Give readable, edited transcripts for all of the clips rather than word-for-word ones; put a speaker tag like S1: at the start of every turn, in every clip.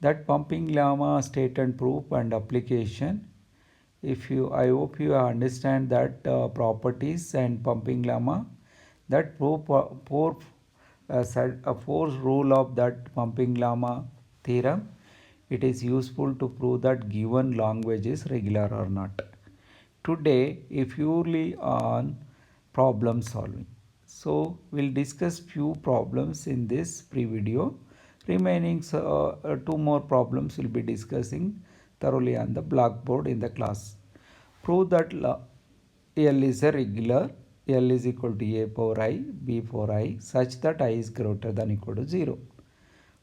S1: That pumping lemma state and proof and application. I hope you understand that properties and pumping lemma. That fourth rule of that pumping lemma theorem. It is useful to prove that given language is regular or not. Today, if purely on problem solving. So we'll discuss few problems in this pre-video. Remaining two more problems we'll be discussing thoroughly on the blackboard in the class. Prove that L is a regular, L is equal to A power I, B power I such that I is greater than equal to 0.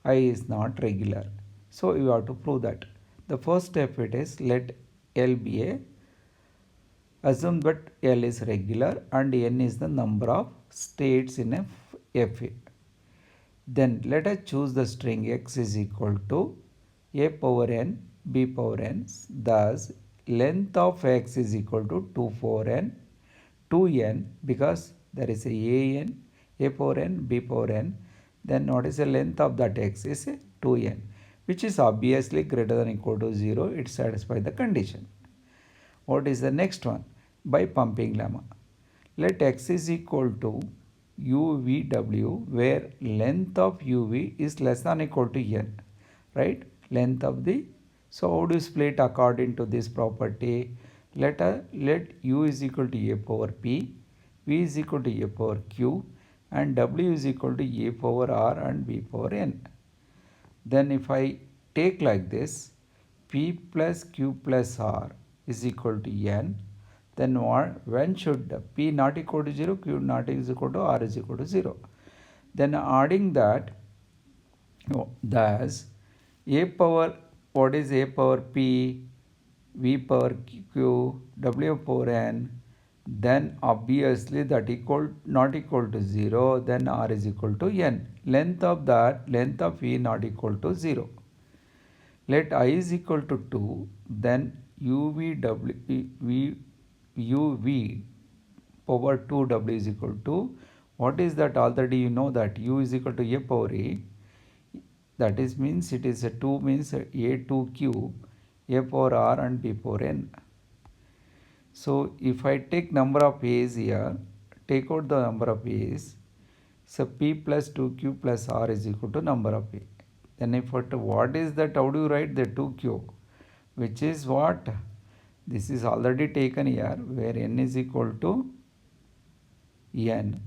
S1: I is not regular. So you have to prove that. The first step it is let L be a, assume that L is regular and N is the number of states in a FA. Then let us choose the string x is equal to A power n, B power n. Thus length of x is equal to 2 power n, 2n because there is a power n, b power n. Then what is the length of that x is 2n, which is obviously greater than equal to 0. It satisfies the condition. What is the next one? By pumping lemma. Let x is equal to UVW where length of UV is less than equal to n, right? Length of the, so how do you split according to this property? Let U is equal to A power P, V is equal to A power Q and W is equal to A power R and B power N. Then if I take like this, P plus Q plus R is equal to N, then when should P not equal to 0, Q not is equal to R is equal to 0. Then adding that, thus A power, what is A power P, V power Q, W power N, then obviously that not equal to 0, then R is equal to N. Length of V not equal to 0. Let I is equal to 2, then UV power 2 W is equal to, what is that? Already you know that U is equal to A power A, that is means it is a 2 means A2 cube, A power R and B power N. So if I take number of A's here, take out the number of A's, so P plus 2Q plus R is equal to number of A. Then if what is that, how do you write the 2Q, which is what? This is already taken here where N is equal to N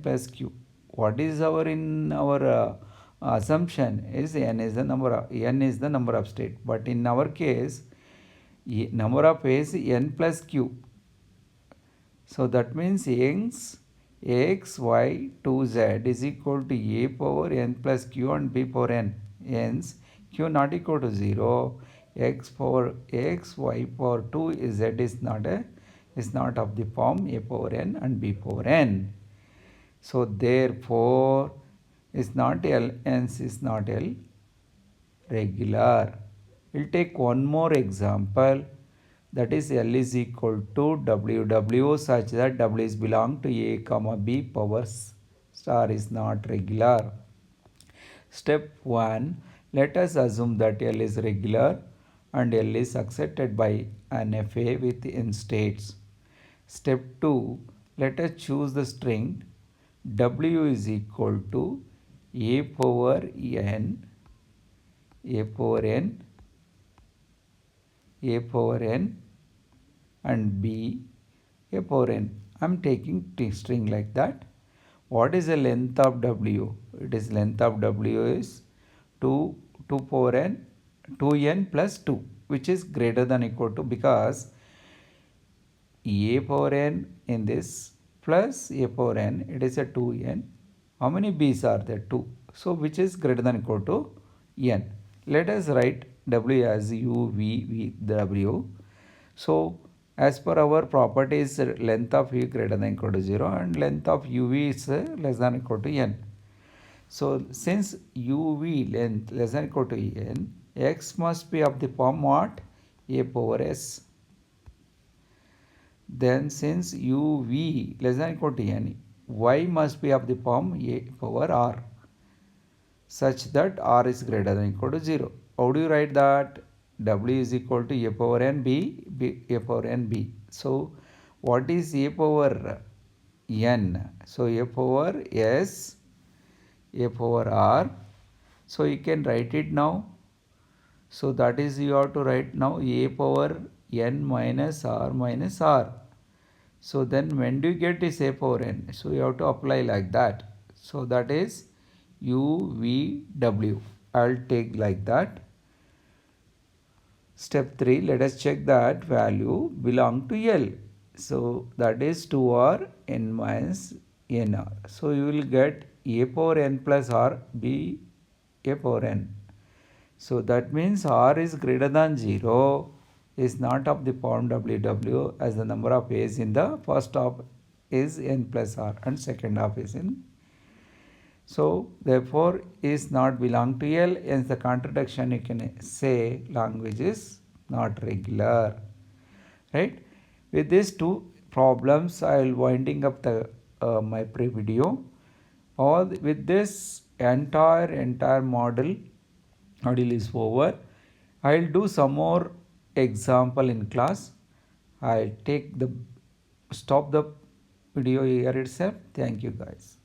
S1: plus Q. What is our assumption is N is the number of state, but in our case number of A is N plus Q. So that means X, Y, 2Z is equal to A power N plus Q and B power N. Hence Q not equal to 0. X power X, Y power 2 Z is not of the form A power N and B power N. So therefore is not L, hence is not L regular. We'll take one more example, that is L is equal to WW such that W is belong to A comma B power star is not regular. Step 1, let us assume that L is regular and L is accepted by an FA with n states. Step 2, let us choose the string W is equal to A power N, A power N, A power N and B A power N. I am taking string like that. What is the length of W? It is length of W is 2 power N, 2n plus 2, which is greater than equal to, because A power N in this plus A power N, it is a 2n. How many B's are there? 2. So which is greater than equal to n. Let us write W as U, V, W. So as per our properties, length of V greater than equal to 0 and length of UV is less than equal to n. So since UV length less than equal to n, X must be of the form what? A power S. Then since UV less than equal to n, Y must be of the form A power R, such that R is greater than equal to 0. how do you write that? W is equal to a power n b, a power n b. So what is a power n? So a power s, a power r. So you can write it now. So that is, you have to write now a power n minus r. So then when do you get this a power n? So you have to apply like that. So that is u v w. I'll take like that. Step 3, let us check that value belong to L. So that is 2r n minus nr. So you will get a power n plus r be a power n. So that means r is greater than 0 is not of the form WW, as the number of a's in the first half is n plus r and second half is in. So therefore is not belong to L, hence the contradiction you can say language is not regular. Right? With these two problems I will winding up the my pre-video. With this entire module is over. I will do some more example in class. I will stop the video here itself. Thank you guys.